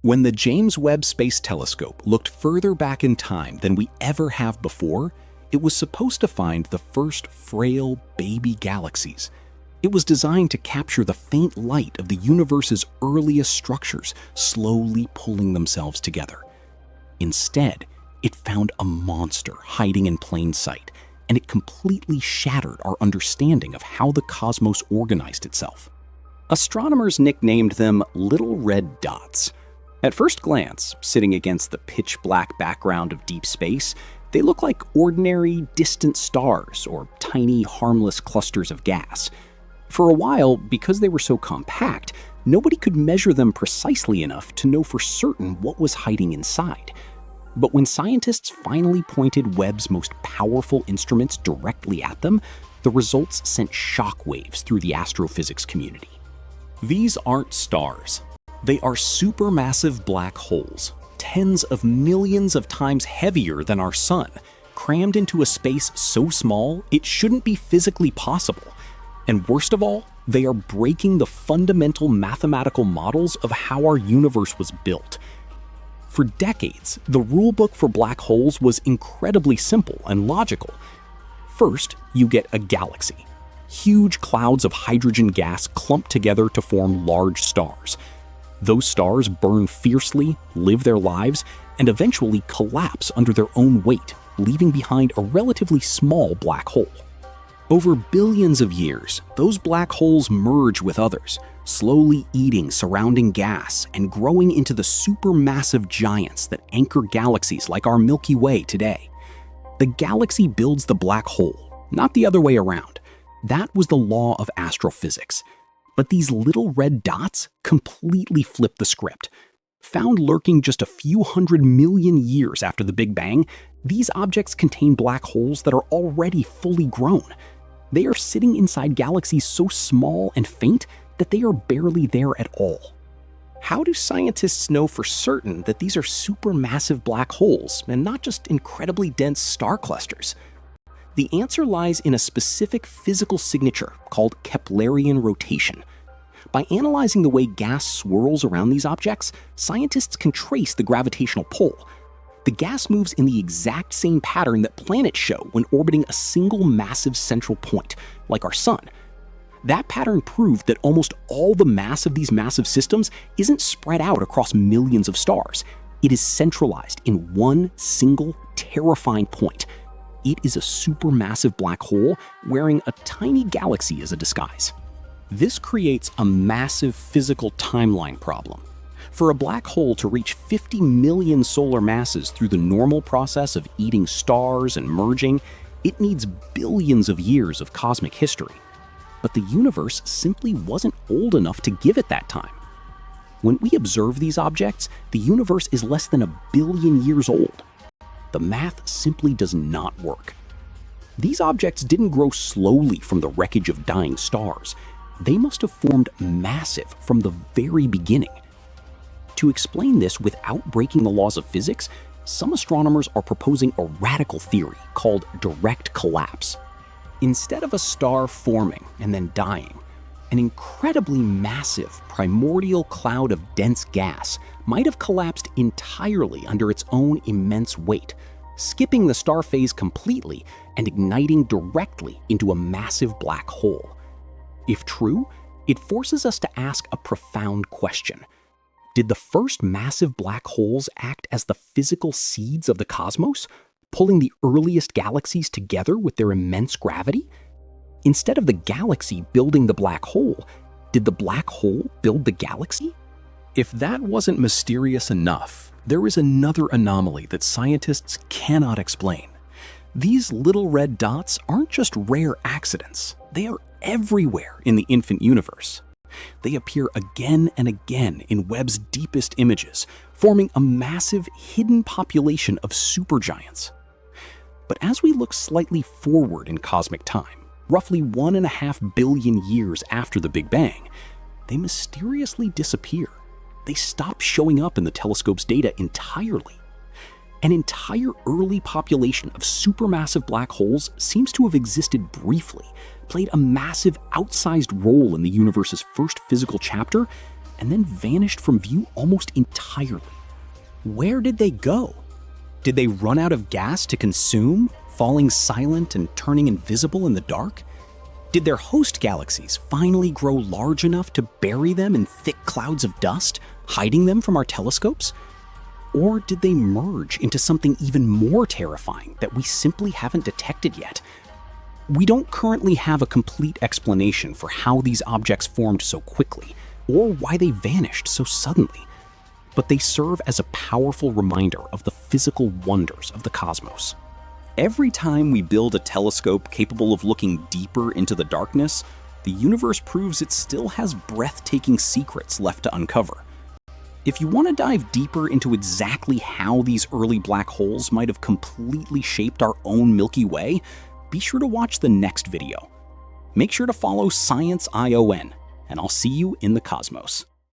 When the James Webb Space Telescope looked further back in time than we ever have before, it was supposed to find the first frail baby galaxies. It was designed to capture the faint light of the universe's earliest structures slowly pulling themselves together. Instead, it found a monster hiding in plain sight, and it completely shattered our understanding of how the cosmos organized itself. Astronomers nicknamed them little red dots. At first glance, sitting against the pitch-black background of deep space, they look like ordinary, distant stars or tiny, harmless clusters of gas. For a while, because they were so compact, nobody could measure them precisely enough to know for certain what was hiding inside. But when scientists finally pointed Webb's most powerful instruments directly at them, the results sent shockwaves through the astrophysics community. These aren't stars. They are supermassive black holes, tens of millions of times heavier than our sun, crammed into a space so small it shouldn't be physically possible. And worst of all, they are breaking the fundamental mathematical models of how our universe was built. For decades, the rulebook for black holes was incredibly simple and logical. First, you get a galaxy. Huge clouds of hydrogen gas clump together to form large stars. Those stars burn fiercely, live their lives, and eventually collapse under their own weight, leaving behind a relatively small black hole. Over billions of years, those black holes merge with others, slowly eating surrounding gas and growing into the supermassive giants that anchor galaxies like our Milky Way today. The galaxy builds the black hole, not the other way around. That was the law of astrophysics. But these little red dots completely flip the script. Found lurking just a few 100 million years after the Big Bang, these objects contain black holes that are already fully grown. They are sitting inside galaxies so small and faint that they are barely there at all. How do scientists know for certain that these are supermassive black holes and not just incredibly dense star clusters? The answer lies in a specific physical signature called Keplerian rotation. By analyzing the way gas swirls around these objects, scientists can trace the gravitational pull. The gas moves in the exact same pattern that planets show when orbiting a single massive central point, like our sun. That pattern proved that almost all the mass of these massive systems isn't spread out across millions of stars. It is centralized in one single, terrifying point. It is a supermassive black hole wearing a tiny galaxy as a disguise. This creates a massive physical timeline problem. For a black hole to reach 50 million solar masses through the normal process of eating stars and merging, it needs billions of years of cosmic history. But the universe simply wasn't old enough to give it that time. When we observe these objects, the universe is less than 1 billion years old. The math simply does not work. These objects didn't grow slowly from the wreckage of dying stars. They must have formed massive from the very beginning. To explain this without breaking the laws of physics, some astronomers are proposing a radical theory called direct collapse. Instead of a star forming and then dying, an incredibly massive primordial cloud of dense gas might have collapsed entirely under its own immense weight, skipping the star phase completely and igniting directly into a massive black hole. If true, it forces us to ask a profound question. Did the first massive black holes act as the physical seeds of the cosmos, pulling the earliest galaxies together with their immense gravity? Instead of the galaxy building the black hole, did the black hole build the galaxy? If that wasn't mysterious enough, there is another anomaly that scientists cannot explain. These little red dots aren't just rare accidents. They are everywhere in the infant universe. They appear again and again in Webb's deepest images, forming a massive hidden population of supergiants. But as we look slightly forward in cosmic time, roughly 1.5 billion years after the Big Bang, they mysteriously disappear. They stop showing up in the telescope's data entirely. An entire early population of supermassive black holes seems to have existed briefly, played a massive outsized role in the universe's first physical chapter, and then vanished from view almost entirely. Where did they go? Did they run out of gas to consume, falling silent and turning invisible in the dark? Did their host galaxies finally grow large enough to bury them in thick clouds of dust, hiding them from our telescopes? Or did they merge into something even more terrifying that we simply haven't detected yet? We don't currently have a complete explanation for how these objects formed so quickly, or why they vanished so suddenly. But they serve as a powerful reminder of the physical wonders of the cosmos. Every time we build a telescope capable of looking deeper into the darkness, the universe proves it still has breathtaking secrets left to uncover. If you want to dive deeper into exactly how these early black holes might have completely shaped our own Milky Way, be sure to watch the next video. Make sure to follow ScienceION, and I'll see you in the cosmos.